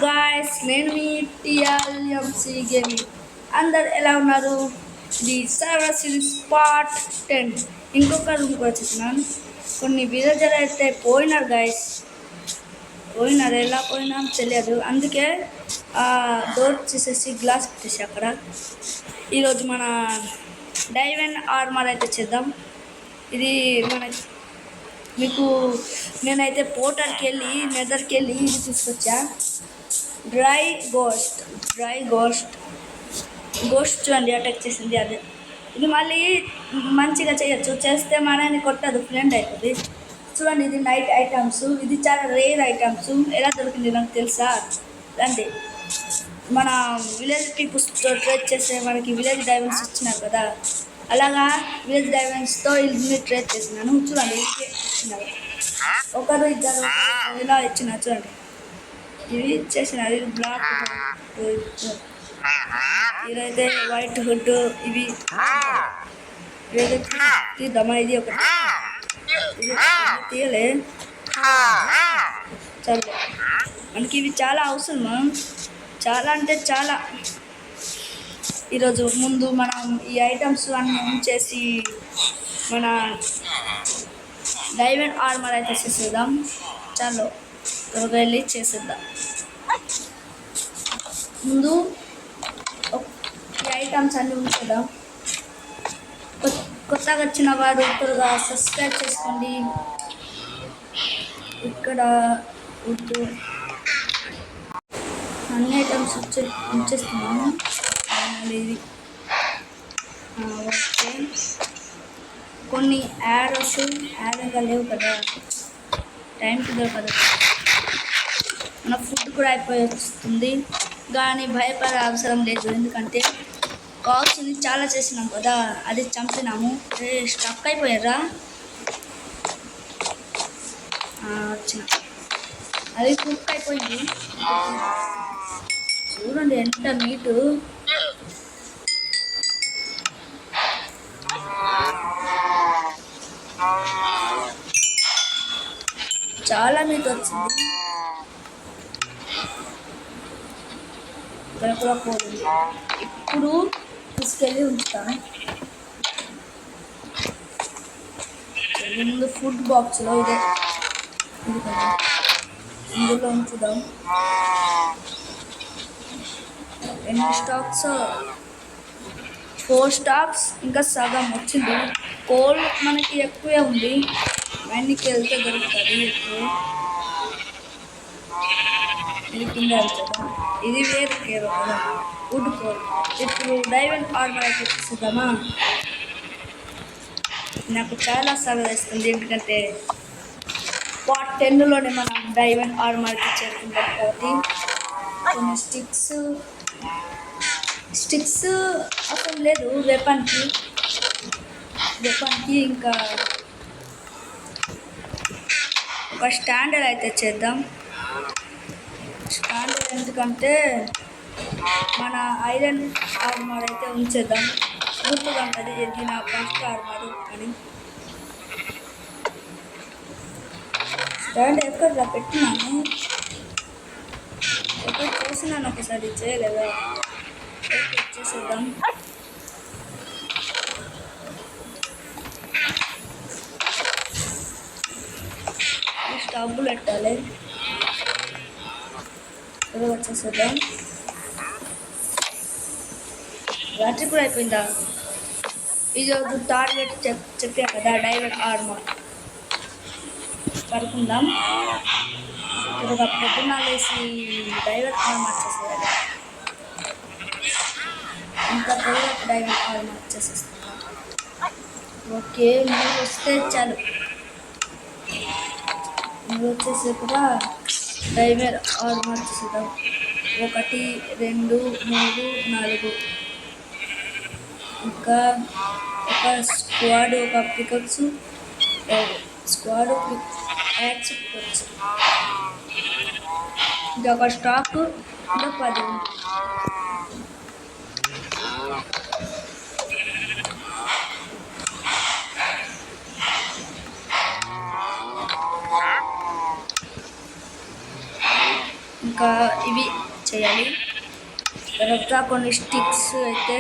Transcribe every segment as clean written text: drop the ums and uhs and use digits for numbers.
Guys, నేను మీ టిఎల్ఎంసి gaming. అందరు ఎలా ఉన్నారు? ఇది సర్వర్ సిరీస్ పార్ట్ 10. ఇంకొక రూమ్కి వచ్చేసినాను. కొన్ని విలేజర్ అయితే పోయినారు గాయస్, పోయినారు. ఎలా పోయినా తెలియదు, అందుకే డోర్ చేసేసి గ్లాస్ పెట్టేసి అక్కడ. ఈరోజు మన డైమండ్ ఆర్మర్ అయితే చేద్దాం. ఇది మన మీకు నేనైతే పోర్టల్కి వెళ్ళి నెదర్కి వెళ్ళి ఇది తీసుకొచ్చా, డ్రై గోస్ట్ చూడండి అటాక్ చేసింది. అదే ఇది మళ్ళీ మంచిగా చేయొచ్చు, చేస్తే మనని కొట్టదు, ఫ్రెండ్ అవుతుంది. చూడండి, ఇది నైట్ ఐటమ్స్, ఇది చాలా రేర్ ఐటమ్స్. ఎలా దొరికింది నాకు తెలుసా? రండి, మన విలేజ్ పీపుల్స్తో ట్రేడ్ చేసే మనకి విలేజ్ డైమండ్స్ ఇచ్చినారు కదా, అలాగా విలేజ్ డైమండ్స్తో ఇల్లుని ట్రేడ్ చేసినాను. చూడండి, ఇచ్చినారు ఒకరు ఇద్దరు ఇలా ఇచ్చినారు. చూడండి, ఇవి ఇచ్చేసినారు. ఇది బ్లాక్, ఇదైతే వైట్ హుడ్. ఇవి ఇదైతే తీద్దామా? ఇది ఒకటి తీయలే. సరే, మనకి ఇవి చాలా అవసరమా, చాలా అంటే చాలా. ఈరోజు ముందు మనం ఈ ఐటమ్స్ అన్నీ ఉంచేసి మన డైమండ్ ఆర్మర్ అయితే చేసేద్దాం. చాలు, త్వరగా వెళ్ళి చేసేద్దాం. ముందు ఈ ఐటమ్స్ అన్నీ ఉంచేద్దాం. కొత్తగా వచ్చిన వారు త్వరగా సబ్స్క్రైబ్ చేసుకోండి. ఇక్కడ వద్దు, అన్ని ఐటమ్స్ ఉంచేస్తున్నాను. ఇది ఓకే. కొన్ని యాడ్గా లేవు కదా, టైంకి దొరకదు. మన ఫుడ్ కూడా అయిపోయి వస్తుంది, కానీ భయపడే అవసరం లేదు. ఎందుకంటే కావాల్సింది చాలా చేసినాం కదా, అది చంపినాము. స్టక్ అయిపోయారా? వచ్చిన అది కుక్ అయిపోయింది. చూడండి ఎంత నీటు. చాలా నీట్ వచ్చింది. ఇక్కడ కూడా పోతుంది. ఇప్పుడు తీసుకెళ్ళి ఉంచుతాను. ముందు ఫుడ్ బాక్స్లో ఇదే, ఇందులో ఉంచుదాం. ఎన్ని స్టాక్స్? 4 స్టాక్స్, ఇంకా సగం వచ్చింది. కోల్ మనకి ఎక్కువే ఉంది, మైన్కి వెళ్తే దొరుకుతుంది ఎక్కువ. ఇది కింద వెళ్తుందా? ఇది వేరు కేర్ కదా, వుడ్ కోల్. ఇప్పుడు డైమండ్ ఆర్మర్ అయితే చూద్దామా? నాకు చాలా సరదా ఇస్తుంది, ఎందుకంటే పార్ట్ 10లోనే మనం డైమండ్ ఆర్మర్కి చేరుకుంటాం కాబట్టి. కొన్ని స్టిక్స్ అసలు లేదు వెపన్కి. ఇంకా ఒక స్టాండర్డ్ అయితే చేద్దాం. స్టాండర్డ్ ఎందుకంటే మన ఐరన్ ఆర్మర్ అయితే ఉంచేద్దాం, గుర్తుగా ఉంటుంది. ఇది నా ఫస్ట్ ఆర్మర్ అని. స్టాండ్ ఎక్కడ పెట్టినాను, ఎక్కడ చేసినాను, ఒకసారి చేయలేదా? చేసేద్దాం. స్టబ్బులు పెట్టాలి, వచ్చేసేద్దాం. రాత్రి కూడా అయిపోయిందా? ఈరోజు టార్గెట్ చెప్పా కదా, డైమండ్ ఆర్మర్ పడుకుందాం. త్వరగా పొద్దున్న వేసి డైమండ్ ఆర్మర్ చేసేయాలి. ఇంకా త్వరగా డైమండ్ ఆర్మర్ చేసేస్తున్నాం. ఓకే, మీరు వస్తే చాలు. మీరు వచ్చేసి కూడా డైమండ్ ఆర్మర్ చేసేద్దాం. 1 2 3 4. ఇంకా ఒక స్క్వాడ్, ఒక పికప్స్, స్క్వాడ్ యాక్స్ పికప్స్, ఇంకా ఒక స్టాక్, ఇంకా 10 ఉంది. ఇంకా ఇంకా ఇవి చేయాలి. తర్వాత కొన్ని స్టిక్స్ అయితే,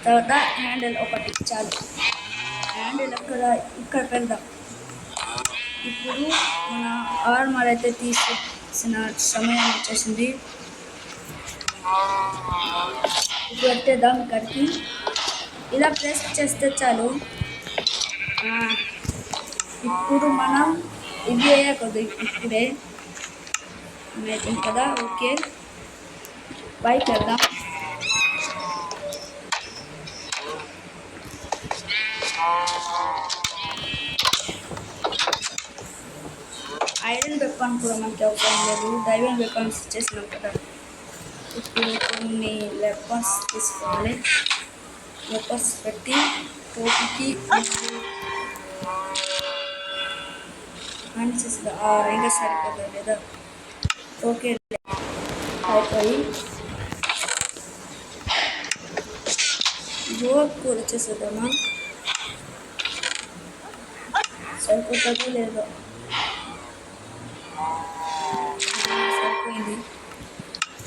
తర్వాత హ్యాండిల్ ఒకటి చాలు. హ్యాండిల్ ఇక్కడ పెడదాం. ఇప్పుడు మన ఆర్మర్ అయితే తీసిన సమయం వచ్చేసింది. ఇప్పుడు పెట్టేద్దాం ఇక్కడికి. ఇలా ప్రెస్ చేస్తే చాలు. ఇప్పుడు మనం ఇది వేయకూడదు, ఇప్పుడే అయిపోయింది కదా. ఓకే, పైకి వెళ్దాం. ఐరన్ వెపన్ కూడా మనకి అవసరం లేదు, డైమండ్ వెపన్స్ చేసినాం కదా. ఇప్పుడు కొన్ని వెపన్స్ తీసుకోవాలి. వెపన్స్ పెట్టి టోపీకి ఇంకా సరిపోతుంది లేదా. ఓకే, అయిపోయి జోక్ కూడా చేసేద్దామా, సరిపోతుందో లేదో. సరిపోయింది,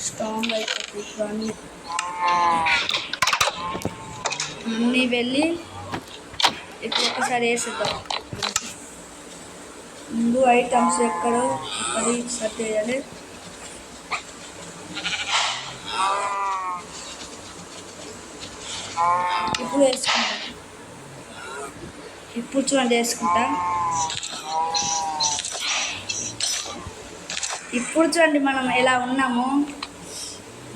స్ట్రాంగ్ అయిపోతుంది. ఇప్పుడు అన్నీ వెళ్ళి ఇప్పుడు ఒకసారి వేసేద్దాం. ముందు ఐటమ్స్ ఎక్కడో అక్కడి సెట్ చేయాలి. ఇప్పుడు వేసుకుంటా. ఇప్పుడు చూడండి వేసుకుంటా. ఇప్పుడు చూడండి మనం ఎలా ఉన్నాము.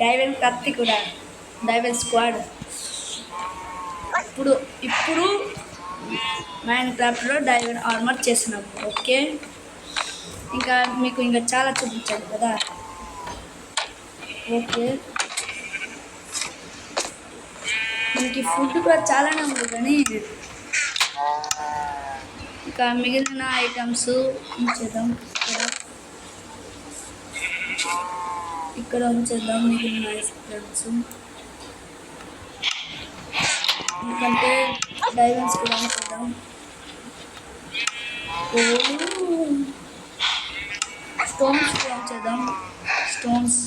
డైవెన్ కత్తి కూడా, డైవెన్ స్క్వాడ్. ఇప్పుడు మైన్క్రాఫ్ట్లో డైవెన్ ఆర్మర్ చేసినాము. ఓకే, ఇంకా మీకు ఇంకా చాలా చూపించాలి కదా. ఓకే, మనకి ఫుడ్ కూడా చాలానే ఉంది, కానీ ఇంకా మిగిలిన ఐటమ్స్ ఉంచేద్దాం. ఇక్కడ ఉంచేద్దాం మిగిలిన ఐటమ్స్, ఎందుకంటే డైమండ్స్ కూడా ఉంచేద్దాం. స్టోన్స్ కూడా ఉంచేద్దాం. Stones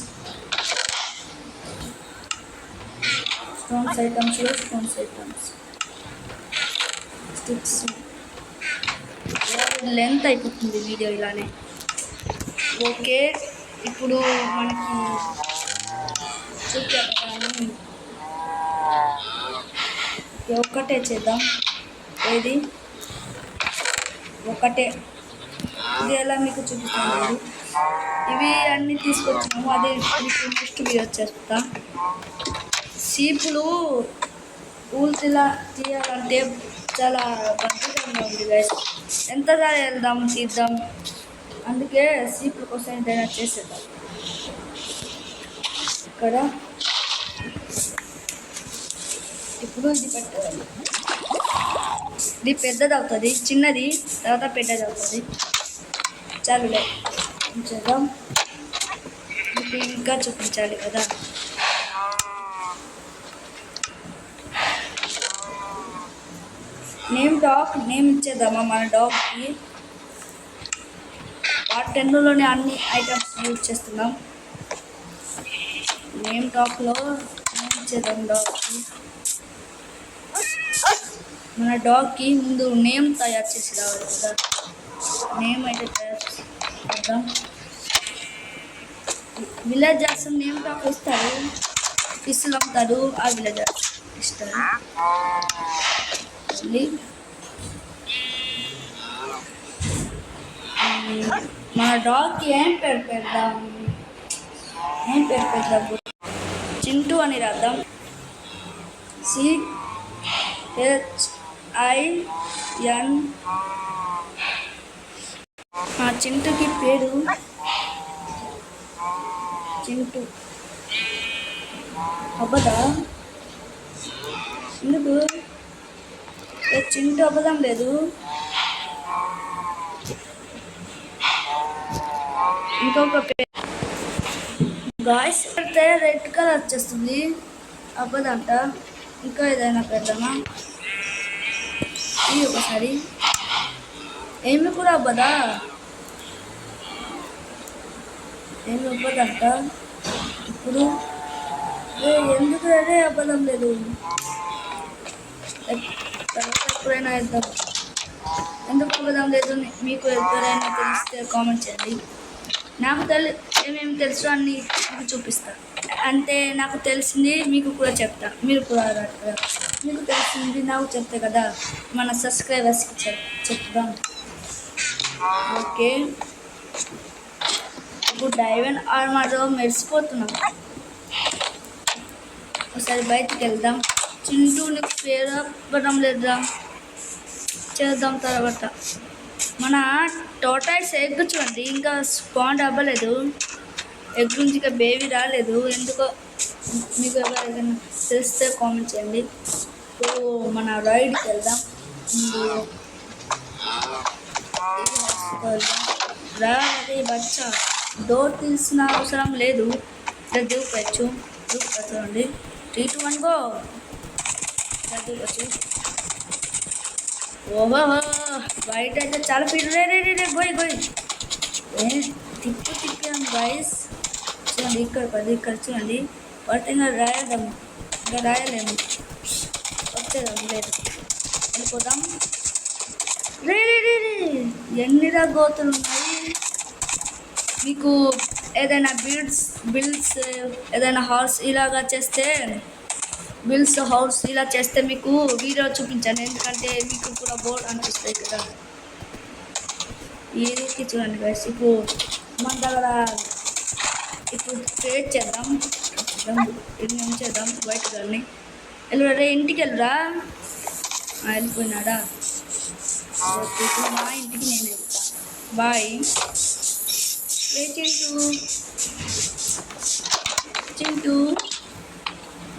items sticks. లెంత్ అయిపోతుంది వీడియో ఇలానే. ఓకే, ఇప్పుడు మనకి చూపించాను. ఒక్కటే చేద్దాం. ఏది ఒకటే, ఇది ఎలా మీకు చూపిస్తాను. ఇవి అన్నీ తీసుకొచ్చినాము, అది మీకు నెక్స్ట్ వీడియో చేస్తా. సీపులు ఊలు తీయాలంటే చాలా బద్దకంగా ఉంది గైస్. ఎంతసారి తీద్దాం. అందుకే సీపుల కోసం ఏదైనా చేసేద్దాం. ఇక్కడ ఇప్పుడు ఇది పెట్టాలి. ఇది పెద్దది అవుతుంది, చిన్నది తర్వాత పెద్దది అవుతుంది. చాలులే ఉంచేద్దాం. ఇప్పుడు ఇంకా చూపించాలి కదా. నేమ్ ఇచ్చేద్దామా మన డాగ్కి. పార్ట్ 10లోనే అన్ని ఐటమ్స్ యూజ్ చేస్తున్నాం. నేమ్ డాగ్లో నేమ్ ఇచ్చేద్దాం డాగ్కి. మన డాగ్కి ముందు నేమ్ తయారు చేసి రావాలి కదా. నేమ్ అయితే తయారు చేద్దాం. విలేజర్స్ నేమ్ డాగ్ ఇస్తారు, పిస్సులు అమ్ముతారు, ఆ విలేజర్స్ ఇస్తారు. మన డాగ్కి ఏం పేరు పెడదాం? చింటూ అని రాద్దాం. CHIN. మా చింటూకి పేరు చింటూ. అబ్బదా, ఎందుకు చింటూ అబ్బదం లేదు? ఇంకొక పేరు గాయ్స్ పెడితే రెడ్ కలర్ వచ్చేస్తుంది, అబ్బదంట. ఇంకా ఏదైనా పెడదామా? ఇది ఒకసారి ఏమి కూడా అబ్బదా. ఏమి అవ్వదంట ఇప్పుడు. ఎందుకు అదే అవ్వడం లేదు. తర్వాత ఎప్పుడైనా వేద్దాం. ఎందుకు అవ్వడం లేదు మీకు ఎవరైనా తెలిస్తే కామెంట్ చేయండి. నాకు ఏమేమి తెలుసు అన్ని మీకు చూపిస్తా. అంటే నాకు తెలిసింది మీకు కూడా చెప్తా. మీరు కూడా అడగరా? మీకు తెలిసింది నాకు చెప్తే కదా మన సబ్స్క్రైబర్స్కి చెప్దాం. ఓకే, ఇప్పుడు డైమండ్ ఆర్మర్లో మెరిసిపోతున్నాం. ఒకసారి బయటికి వెళ్దాం. చింటూని పేరు అవ్వడం లేదా చేద్దాం. తర్వాత మన టోటాయిస్ ఎగ్ చూడండి, ఇంకా స్పాండ్ అవ్వలేదు. ఎగ్ నుంచి ఇంకా బేబీ రాలేదు. ఎందుకో మీకు ఎవరైనా తెలిస్తే కామెంట్ చేయండి. ఇప్పుడు మన రైడ్కి వెళ్దాం. రాదే బచ్చా, డోర్ తీసిన అవసరం లేదు. ఇక్కడ దూకొచ్చు. చూడండి, 3, 2, 1 గో. ఇక్కడ దూకొచ్చు. ఓహో, బయట అయితే చాలా ఫీడ్. రే గోయ్ తిప్పాం గైస్. చూడండి ఇక్కడ చూడండి. బట్ ఇంకా రాయదాము, ఇంకా రాయలేము. వచ్చేదాం, లేదు వెళ్ళిపోదాం. రే ఎన్నిరా గోతులు ఉన్నాయి. మీకు ఏదైనా బిల్డ్స్ ఏదైనా హౌస్ ఇలాగా చేస్తే, బిల్స్ హౌస్ ఇలా చేస్తే మీకు వీడియో చూపించాను. ఎందుకంటే మీకు కూడా బోర్డ్ అనిపిస్తుంది కదా. ఈ రీతి చూడండి గైస్. ఇప్పుడు మన దగ్గర ఇప్పుడు క్రియేట్ చేద్దాం. బయట కానీ వెళ్ళరా, ఇంటికి వెళ్ళరా. వెళ్ళిపోయినాడా? ఇప్పుడు మా ఇంటికి నేను వెళ్తా. బాయ్. చింటూ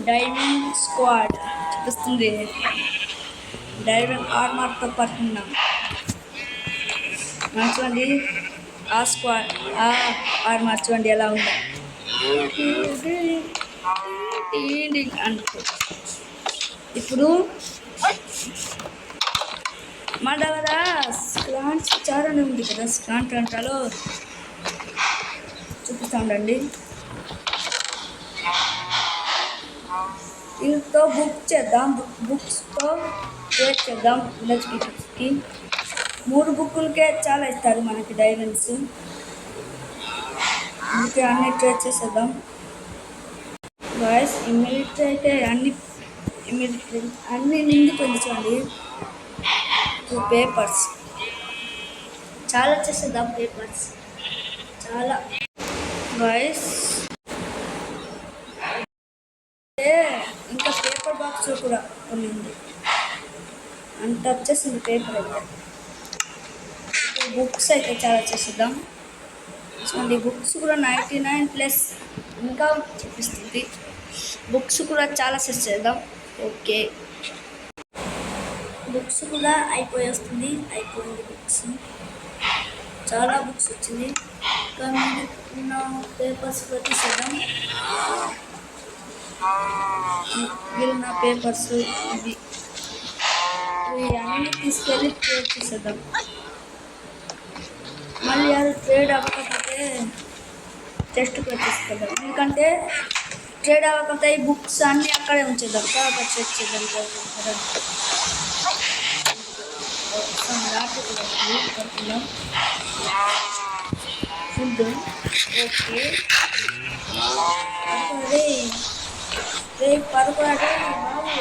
డైమండ్ స్క్వాడ్ చూపిస్తుంది. డైమండ్ ఆర్మర్తో పడుతున్నాం. చూడండి ఆ స్క్వాడ్, ఆ ఆర్మర్ చూడండి ఎలా ఉందో. అనుకో ఇప్పుడు మా దగ్గర స్లాంట్స్ చాలానే ఉంది కదా. స్లాంట్ అంటాలో చూపిస్తా ఉండండి. వీళ్ళతో బుక్ చేద్దాం. బుక్స్తో క్రియేట్ చేద్దాం. విలేజ్ కిడ్స్కి 3 బుక్కులకే చాలా ఇస్తారు మనకి డైమండ్స్. అందుకే అన్ని ట్రై చేసేద్దాం బాయ్స్. ఇమ్మీడియట్ అయితే అన్ని నిండిపోయింది చూడండి. పేపర్స్ చాలా చేసేద్దాం. పేపర్స్ చాలా బాయ్స్. ఇంకా పేపర్ బాక్స్ కూడా కొన్ని ఉంది. అంత వచ్చేసింది పేపర్ అయితే. బుక్స్ అయితే చాలా చేసేద్దాం చూడండి. బుక్స్ కూడా 99+ ఇంకా చూపిస్తుంది. బుక్స్ కూడా చాలా సెట్ చేద్దాం. ఓకే, బుక్స్ కూడా అయిపోయింది. బుక్స్ చాలా బుక్స్ వచ్చింది. కానీ ఉన్న పేపర్స్ కూడా తీసేద్దాం. మిగిలిన పేపర్స్ ఇవి అన్నీ తీసుకెళ్ళి ట్రేడ్ చేసేద్దాం. మళ్ళీ అది ట్రేడ్ అవ్వకపోతే టెస్ట్కి వచ్చేసుకుందాం. ఎందుకంటే ట్రేడ్ అవ్వకపోతే ఈ బుక్స్ అన్నీ అక్కడే ఉంచేద్దాం. తర్వాత చెక్ చేద్దాం కదా. Food okay. పడుకోడే బాబు.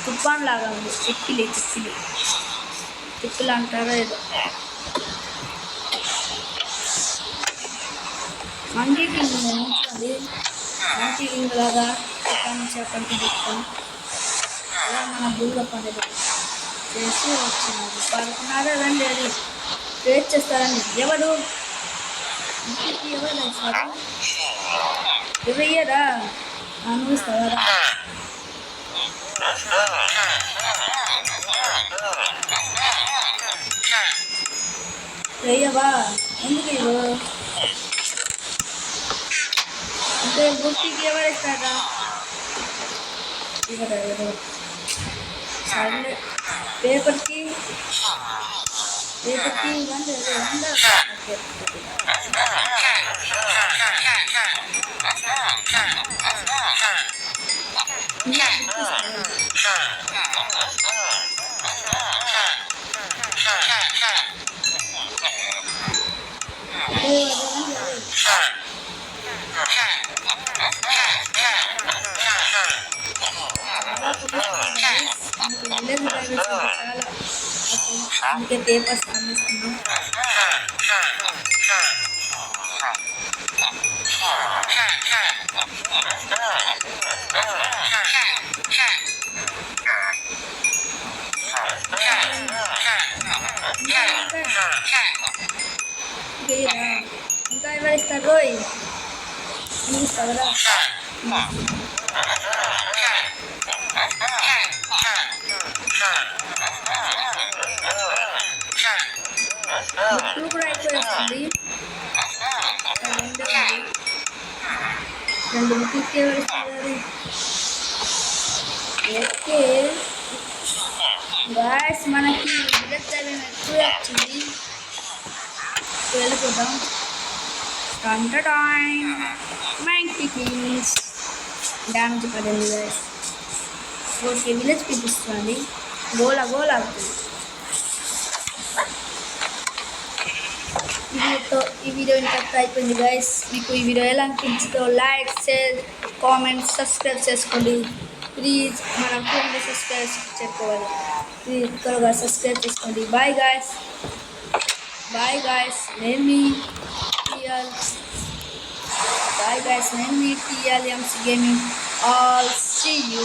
తుఫాన్ లాగా ఉంది. చిక్కిలి అంటారా ఏదో. మంకీ కింగ్ ఉంచుకోండి. మంకీ కింగ్ లాగా చెప్పండి చెప్తాం. అలా మన బుల్ల పండుగ చేసి వచ్చినారు. పడుకున్నారా? రండి, అది ట్రేడ్ చేస్తారండి. ఎవరు వేస్తారు? ఇవ్వయ్యరా అనుభవిస్తారా? వెయ్యవా? ఎందుకు ఇవ్వు? అంటే గుర్తికి ఎవరు ఇస్తారా? ఇవ్వరా? సర్లే పేపర్కి వంద ఓకే విలేజ్ డ్రైవర్స్ చాలా అందుకే పేపర్స్ అందిస్తున్నాం ఇంకా ఎవరు ఇస్తారు రోయ్ నీకు ఇస్తావరా బుక్కులు కూడా అయిపోయేస్తుంది రెండు బుక్కులకి ఎవరు ఇస్తారు ఓకే గాయస్ మనకి విలేజ్ డ్రైవింగ్ ఎక్కువ వచ్చింది వెళ్ళిపోదాం టైం మ్యాంకీ కింగ్స్ డ్యామేజ్ పడింది గాయస్ ఓకే విలేజ్ చూపిస్తుంది గోలా అవుతుంది ఈ వీడియో ఇంత అయిపోయింది గైస్ మీకు ఈ వీడియో ఎలా అనిపించిందో లైక్ షేర్ కామెంట్ సబ్స్క్రైబ్ చేసుకోండి ప్లీజ్ మన ఫోన్లో సబ్స్క్రైబ్ చేసుకోవాలి ప్లీజ్ త్వరగా సబ్స్క్రైబ్ చేసుకోండి బాయ్ గాయస్ నేను మీ TL MC gaming all see you